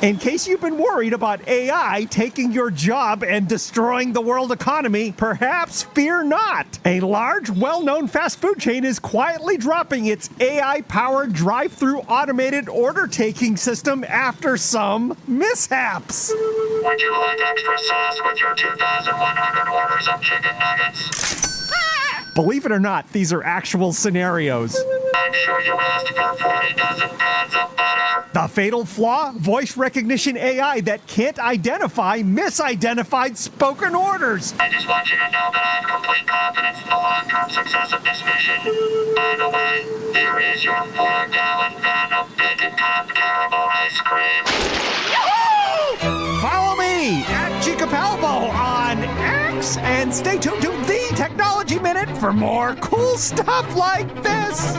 Speaker 18: In case you've been worried about AI taking your job and destroying the world economy, perhaps fear not. A large, well-known fast food chain is quietly dropping its AI-powered drive-through automated order-taking system after some mishaps.
Speaker 19: Would you like extra sauce with your 2,100 orders of chicken nuggets?
Speaker 18: Believe it or not, these are actual scenarios.
Speaker 19: I'm sure you asked for 40 dozen pounds of butter.
Speaker 18: The fatal flaw? Voice recognition AI that can't identify misidentified spoken orders.
Speaker 19: I just want you to know that I have complete confidence in the long-term success of this mission. By the way, here is your 4-gallon van of bacon cob caramel ice cream.
Speaker 18: Yahoo! Follow me at Chicapalbo on X and stay tuned to The Technology Minute for more cool stuff like this.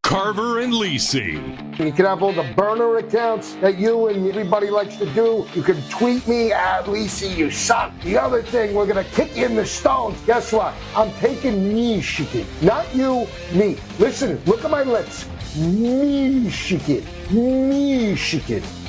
Speaker 8: Carver and Lisi.
Speaker 4: You can have all the burner accounts that you and everybody likes to do. You can tweet me at Lisi, you suck. The other thing, we're going to kick you in the stones. Guess what? I'm taking Michigan. Not you, me. Listen, look at my lips. Michigan.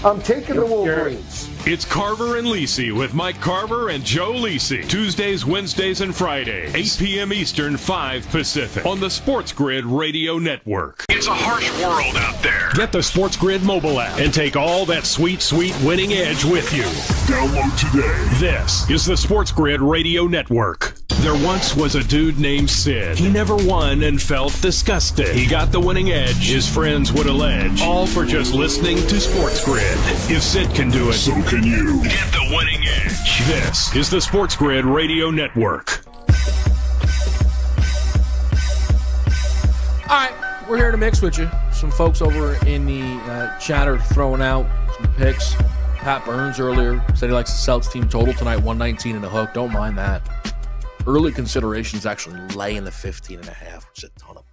Speaker 4: I'm taking the Wolverines.
Speaker 8: It's Carver and Lisi with Mike Carver and Joe Lisi. Tuesdays, Wednesdays, and Fridays. 8 p.m. Eastern, 5 Pacific. On the SportsGrid Radio Network.
Speaker 7: It's a harsh world out there.
Speaker 8: Get the SportsGrid mobile app and take all that sweet, sweet winning edge with you.
Speaker 17: Download today.
Speaker 8: This is the SportsGrid Radio Network. There once was a dude named Sid. He never won and felt disgusted. He got the winning edge, his friends would allege, all for just listening to SportsGrid. If Sid can do it,
Speaker 17: so can you.
Speaker 7: Get the winning edge.
Speaker 8: This is the SportsGrid Radio Network.
Speaker 12: All right, we're here to mix with you. Some folks over in the chat are throwing out some picks. Pat Burns earlier said he likes the Celtics team total tonight, 119 and a hook. Don't mind that. Early considerations actually lay in the 15 and a half, which is a ton of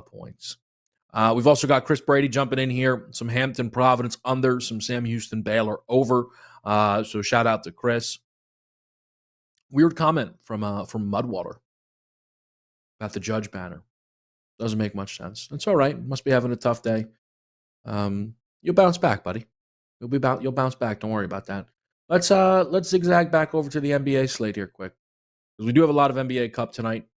Speaker 12: points. We've also got Chris Brady jumping in here. Some Hampton Providence under, some Sam Houston Baylor over. So shout out to Chris. Weird comment from Mudwater about the Judge banner. Doesn't make much sense. It's all right. Must be having a tough day. You'll bounce back, buddy. You'll bounce back. Don't worry about that. Let's zigzag back over to the NBA slate here quick, because we do have a lot of NBA Cup tonight.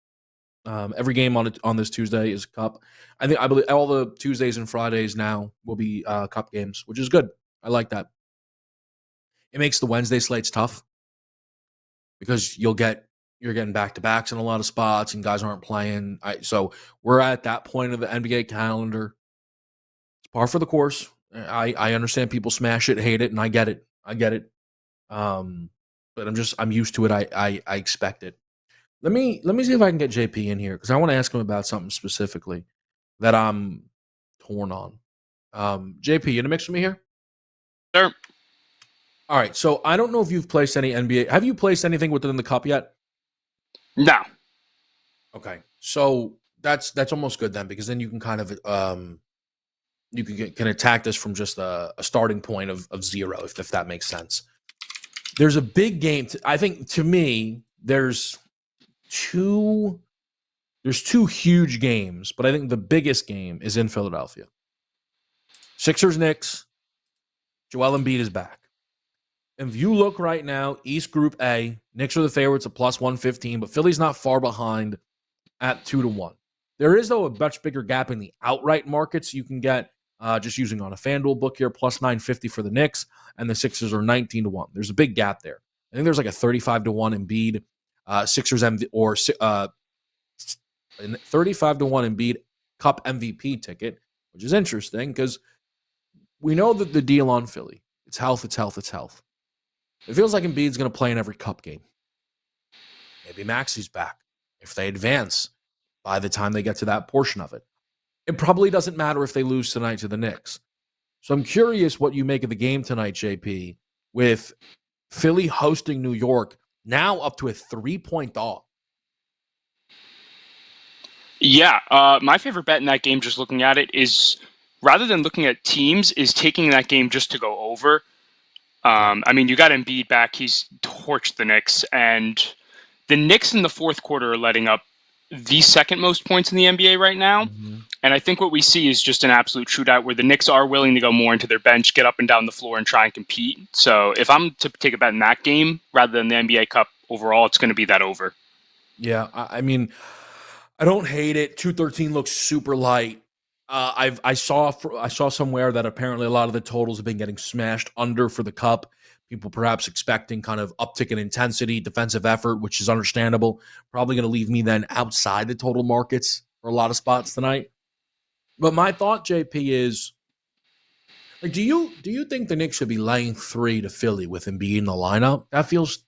Speaker 12: Every game on this Tuesday is Cup. I believe all the Tuesdays and Fridays now will be Cup games, which is good. I like that. It makes the Wednesday slates tough because you're getting back-to-backs in a lot of spots and guys aren't playing. So we're at that point of the NBA calendar. It's par for the course. I understand people smash it, hate it, and I get it. But I'm used to it. I expect it. Let me see if I can get JP in here because I want to ask him about something specifically that I'm torn on. JP, you in the mix with me here?
Speaker 9: Sure.
Speaker 12: All right. So I don't know if you've placed any NBA. Have you placed anything within the Cup yet?
Speaker 9: No.
Speaker 12: Okay. So that's almost good then because then you can kind of you can attack this from just a starting point of 0 if that makes sense. There's a big game. I think to me there's two huge games, but I think the biggest game is in Philadelphia. Sixers Knicks. Joel Embiid is back. If you look right now, East Group A, Knicks are the favorites at plus 115, but Philly's not far behind at 2-1. There is, though, a much bigger gap in the outright markets you can get just using on a FanDuel book here, plus 950 for the Knicks, and the Sixers are 19-1. There's a big gap there. I think there's like a 35-1 Embiid, Sixers or 35-1 Embiid Cup MVP ticket, which is interesting because we know that the deal on Philly, it's health. It feels like Embiid's going to play in every Cup game. Maybe Maxi's back if they advance by the time they get to that portion of it. It probably doesn't matter if they lose tonight to the Knicks. So I'm curious what you make of the game tonight, JP, with Philly hosting New York, now up to a 3-point dog.
Speaker 9: Yeah, my favorite bet in that game, just looking at it, is rather than looking at teams, is taking that game just to go over. I mean, you got Embiid back. He's torched the Knicks. And the Knicks in the fourth quarter are letting up the second most points in the NBA right now. Mm-hmm. And I think what we see is just an absolute shootout where the Knicks are willing to go more into their bench, get up and down the floor, and try and compete. So if I'm to take a bet in that game rather than the NBA Cup overall, it's going to be that over.
Speaker 12: Yeah, I mean, I don't hate it. 213 looks super light. I saw somewhere that apparently a lot of the totals have been getting smashed under for the Cup. People perhaps expecting kind of uptick in intensity, defensive effort, which is understandable. Probably going to leave me then outside the total markets for a lot of spots tonight. But my thought, JP, is like, do you think the Knicks should be laying 3 to Philly with Embiid in the lineup? That feels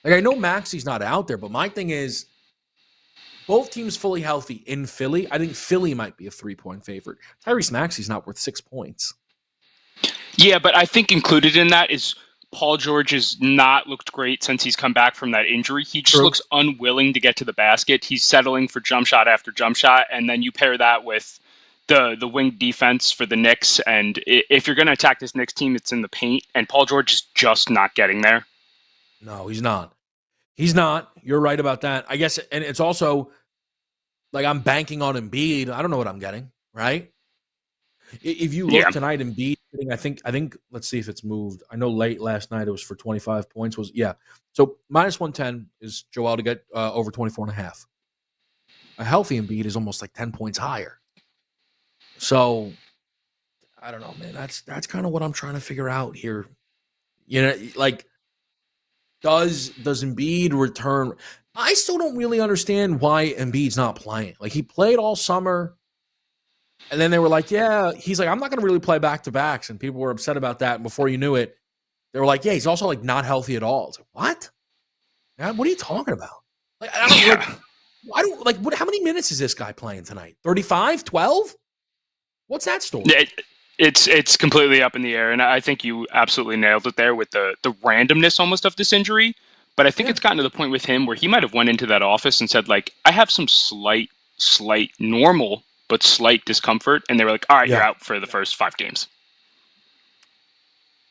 Speaker 12: like, I know Maxi's not out there, but my thing is, both teams fully healthy in Philly. I think Philly might be a 3-point favorite. Tyrese Maxey's not worth 6 points.
Speaker 9: Yeah, but I think included in that is Paul George has not looked great since he's come back from that injury. He just looks unwilling to get to the basket. He's settling for jump shot after jump shot, and then you pair that with the wing defense for the Knicks. And if you're going to attack this Knicks team, it's in the paint, and Paul George is just not getting there.
Speaker 12: No, he's not. He's not. You're right about that. I guess, and it's also like I'm banking on Embiid. I don't know what I'm getting, right? If you look tonight, Embiid, I think. Let's see if it's moved. I know late last night it was for 25 points. So minus 110 is Joel to get over 24.5. A healthy Embiid is almost like 10 points higher. So I don't know, man. That's kind of what I'm trying to figure out here. You know, like, does Embiid return? I still don't really understand why Embiid's not playing. Like, he played all summer, and then they were like, yeah, he's like, I'm not going to really play back-to-backs, and people were upset about that. And before you knew it, they were like, yeah, he's also, like, not healthy at all. It's like, what? Man, what are you talking about? Like, how many minutes is this guy playing tonight? 35? 12? What's that story?
Speaker 9: It's completely up in the air, and I think you absolutely nailed it there with the randomness almost of this injury. But I think it's gotten to the point with him where he might have went into that office and said, like, I have some slight normal but slight discomfort, and they were like, all right, you're out for the first 5 games.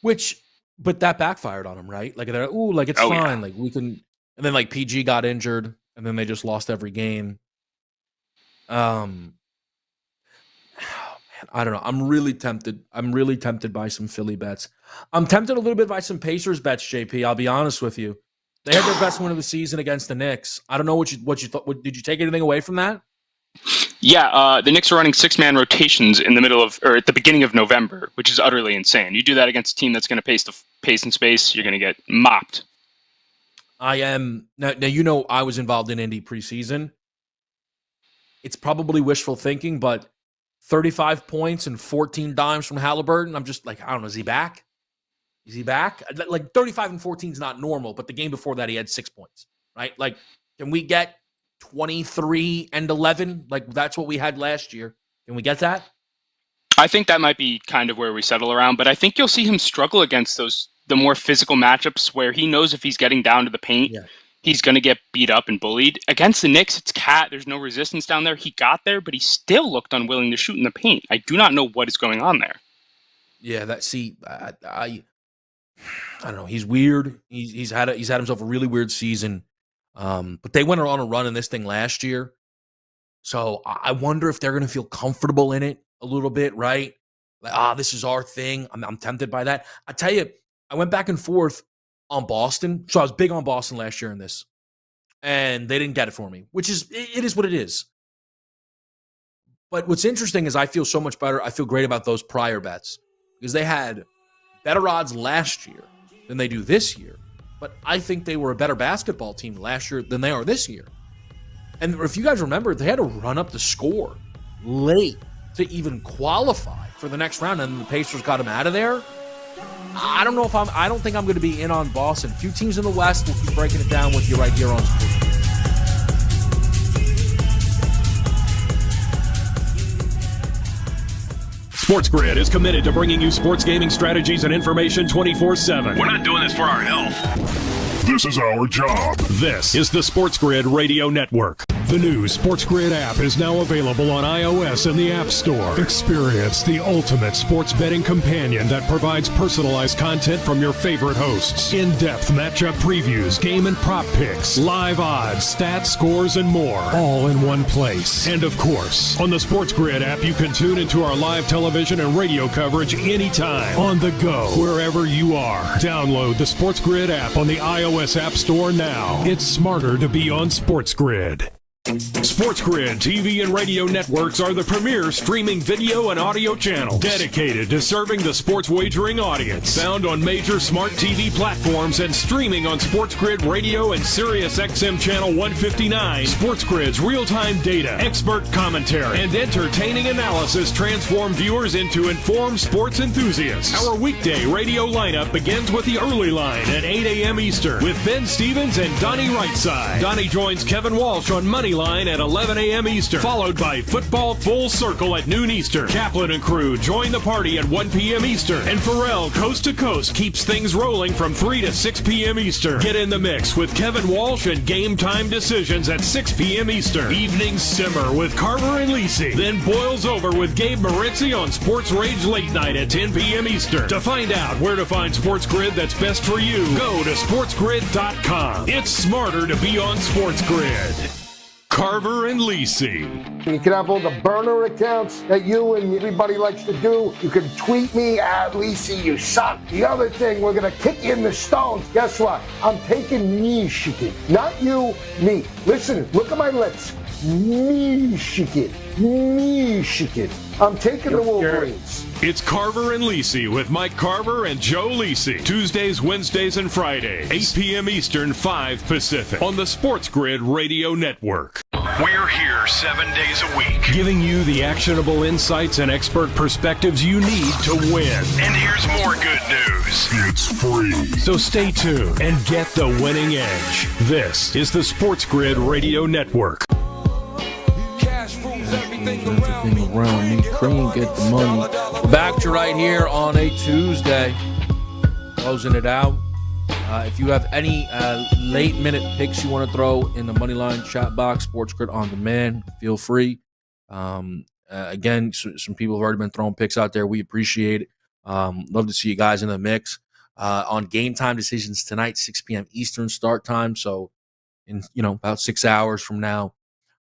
Speaker 12: But that backfired on him, right? Like, they're like, ooh, like, it's fine. Yeah. Like, we can, and then, like, PG got injured, and then they just lost every game. Man, I don't know. I'm really tempted by some Philly bets. I'm tempted a little bit by some Pacers bets, JP. I'll be honest with you. They had their best win of the season against the Knicks. I don't know what you thought. Did you take anything away from that?
Speaker 9: Yeah, the Knicks are running 6-man rotations in the middle of, or at the beginning of November, which is utterly insane. You do that against a team that's going to pace and space, you're going to get mopped.
Speaker 12: I am now. You know, I was involved in Indy preseason. It's probably wishful thinking, but 35 points and 14 dimes from Halliburton. I'm just like, I don't know. Is he back? Is he back? Like 35 and 14 is not normal, but the game before that, he had 6 points, right? Like, can we get 23 and 11? Like, that's what we had last year. Can we get that?
Speaker 9: I think that might be kind of where we settle around, but I think you'll see him struggle against the more physical matchups where he knows if he's getting down to the paint, he's going to get beat up and bullied. Against the Knicks, it's Cat. There's no resistance down there. He got there, but he still looked unwilling to shoot in the paint. I do not know what is going on there.
Speaker 12: Yeah, I don't know. He's weird. He's had himself a really weird season. But they went on a run in this thing last year. So I wonder if they're going to feel comfortable in it a little bit, right? Like, this is our thing. I'm tempted by that. I tell you, I went back and forth on Boston. So I was big on Boston last year in this. And they didn't get it for me, which is, it is what it is. But what's interesting is I feel so much better. I feel great about those prior bets because they had better odds last year than they do this year. But I think they were a better basketball team last year than they are this year. And if you guys remember, they had to run up the score late to even qualify for the next round, and the Pacers got them out of there. I don't think I'm going to be in on Boston. A few teams in the West. We'll keep breaking it down with you right here on Sports.
Speaker 8: SportsGrid is committed to bringing you sports gaming strategies and information 24/7.
Speaker 7: We're not doing this for our health.
Speaker 13: This is our job.
Speaker 8: This is the SportsGrid Radio Network.
Speaker 13: The new SportsGrid app is now available on iOS and the App Store. Experience the ultimate sports betting companion that provides personalized content from your favorite hosts. In-depth matchup previews, game and prop picks, live odds, stats, scores, and more. All in one place. And of course, on the SportsGrid app, you can tune into our live television and radio coverage anytime. On the go, wherever you are. Download the SportsGrid app on the iOS App Store now. It's smarter to be on SportsGrid.
Speaker 8: SportsGrid TV and radio networks are the premier streaming video and audio channels dedicated to serving the sports wagering audience. Found on major smart TV platforms and streaming on SportsGrid Radio and SiriusXM Channel 159. SportsGrid's real-time data, expert commentary, and entertaining analysis transform viewers into informed sports enthusiasts. Our weekday radio lineup begins with the early line at 8 a.m. Eastern with Ben Stevens and Donnie Rightside. Donnie joins Kevin Walsh on Moneyline at 11 a.m. Eastern, followed by Football Full Circle at noon Eastern. Kaplan and crew join the party at 1 p.m. Eastern, and Pharrell Coast to Coast keeps things rolling from 3 to 6 p.m. Eastern. Get in the mix with Kevin Walsh and Game Time Decisions at 6 p.m. Eastern. Evenings simmer with Carver and Lisi, then boils over with Gabe Moritzi on Sports Rage Late Night at 10 p.m. Eastern. To find out where to find SportsGrid that's best for you, go to sportsgrid.com. It's smarter to be on SportsGrid. Carver and Lisi.
Speaker 4: You can have all the burner accounts that you and everybody likes to do. You can tweet me at Lisi, you suck. The other thing, we're going to kick you in the stones. Guess what? I'm taking Michigan. Not you, me. Listen, look at my lips. Michigan. I'm taking the Wolverines.
Speaker 8: It's Carver and Lisi with Mike Carver and Joe Lisi. Tuesdays, Wednesdays, and Fridays. 8 p.m. Eastern, 5 Pacific. On the SportsGrid Radio Network.
Speaker 7: We're here 7 days a week,
Speaker 8: giving you the actionable insights and expert perspectives you need to win.
Speaker 7: And here's more good news.
Speaker 13: It's free.
Speaker 8: So stay tuned and get the winning edge. This is the SportsGrid Radio Network.
Speaker 12: Everything around me, cream, get the money. We're back to right here on a Tuesday, closing it out. If you have any late minute picks you want to throw in the Moneyline chat box, SportsGrid on demand, feel free. Again, some people have already been throwing picks out there. We appreciate it. Love to see you guys in the mix. On Game Time Decisions tonight, 6 p.m. Eastern start time. So in about 6 hours from now,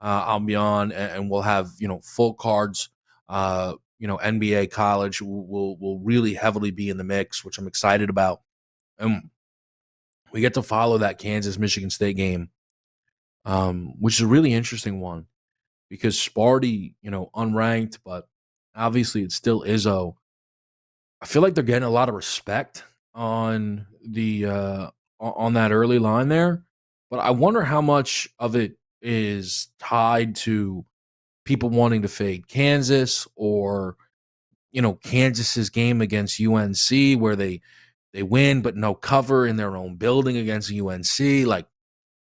Speaker 12: I'll be on, and we'll have full cards. NBA, college will really heavily be in the mix, which I'm excited about. we get to follow that Kansas-Michigan State game, which is a really interesting one because Sparty, unranked, but obviously it's still Izzo. I feel like they're getting a lot of respect on that early line there, but I wonder how much of it is tied to people wanting to fade Kansas or Kansas's game against UNC where they win but no cover in their own building against UNC. Like,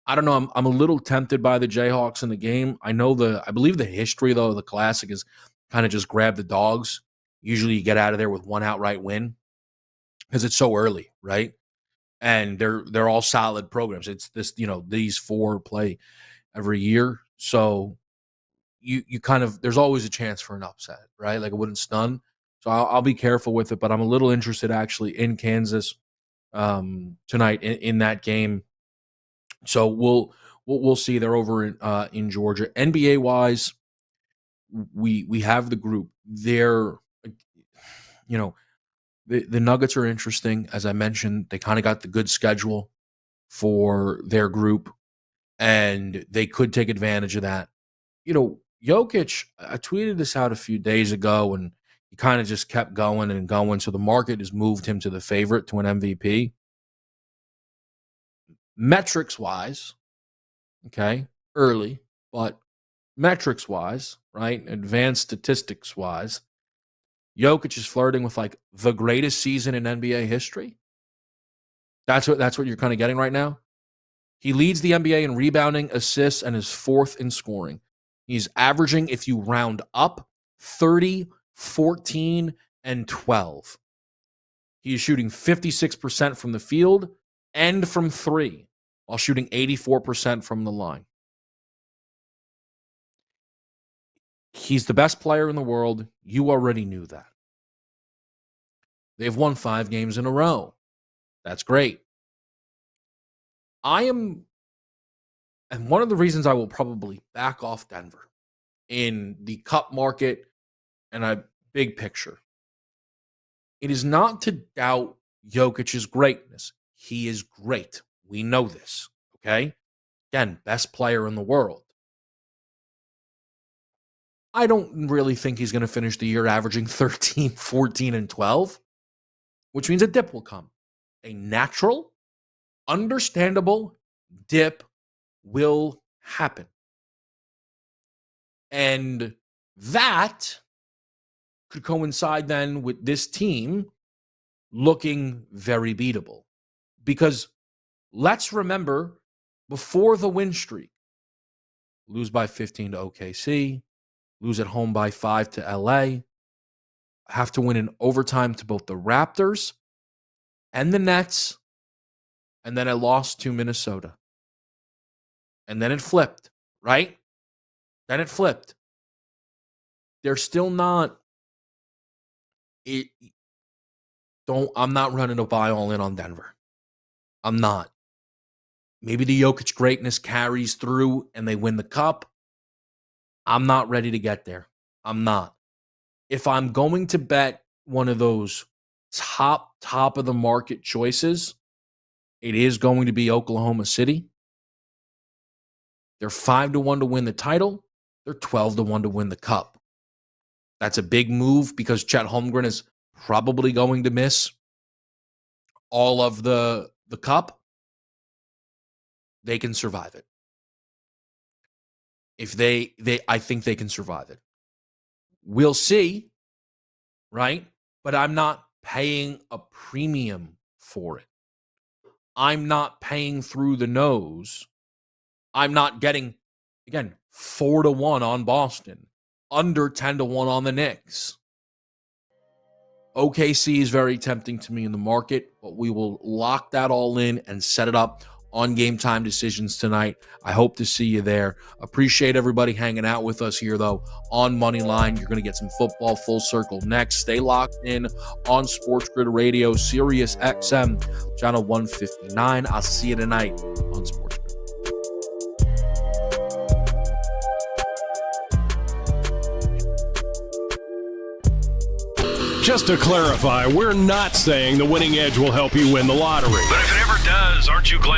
Speaker 12: I don't know. I'm a little tempted by the Jayhawks in the game. I believe the history though of the Classic is kind of just grab the dogs. Usually you get out of there with one outright win because it's so early, right? And they're all solid programs. It's this, these 4 play every year. So you kind of, there's always a chance for an upset, right? Like it wouldn't stun. So I'll be careful with it, but I'm a little interested actually in Kansas tonight in that game. So we'll see. They're over in Georgia. NBA wise, we have the group. They're, the Nuggets are interesting. As I mentioned, they kind of got the good schedule for their group, and they could take advantage of that. Jokic, I tweeted this out a few days ago, and he kind of just kept going and going. So the market has moved him to the favorite to an MVP. Metrics-wise, okay, early, but metrics-wise, right, advanced statistics-wise, Jokic is flirting with like the greatest season in NBA history. That's what you're kind of getting right now. He leads the NBA in rebounding, assists, and is 4th in scoring. He's averaging, if you round up, 30, 14, and 12. He is shooting 56% from the field and from 3, while shooting 84% from the line. He's the best player in the world. You already knew that. They've won 5 games in a row. That's great. And one of the reasons I will probably back off Denver in the cup market and a big picture, it is not to doubt Jokic's greatness. He is great. We know this, okay? Again, best player in the world. I don't really think he's going to finish the year averaging 13, 14, and 12, which means a dip will come. A natural, understandable dip will happen. And that could coincide then with this team looking very beatable. Because let's remember, before the win streak, lose by 15 to OKC, lose at home by 5 to LA, have to win in overtime to both the Raptors and the Nets, and then a loss to Minnesota. And then it flipped, right? Then it flipped. They're still not... I'm not running to buy all in on Denver. I'm not. Maybe the Jokic greatness carries through and they win the cup. I'm not ready to get there. I'm not. If I'm going to bet one of those top of the market choices, it is going to be Oklahoma City. They're 5-1 to win the title. They're 12-1 to win the cup. That's a big move because Chet Holmgren is probably going to miss all of the cup. They can survive it. If I think they can survive it. We'll see, right? But I'm not paying a premium for it. I'm not paying through the nose. I'm not getting, again, 4-1 on Boston, under 10-1 on the Knicks. OKC is very tempting to me in the market, but we will lock that all in and set it up on Game Time Decisions tonight. I hope to see you there. Appreciate everybody hanging out with us here, though, on Moneyline. You're going to get some football full circle next. Stay locked in on SportsGrid Radio, Sirius XM, channel 159. I'll see you tonight on SportsGrid.
Speaker 13: Just to clarify, we're not saying the winning edge will help you win the lottery.
Speaker 7: But if it ever does, aren't you glad?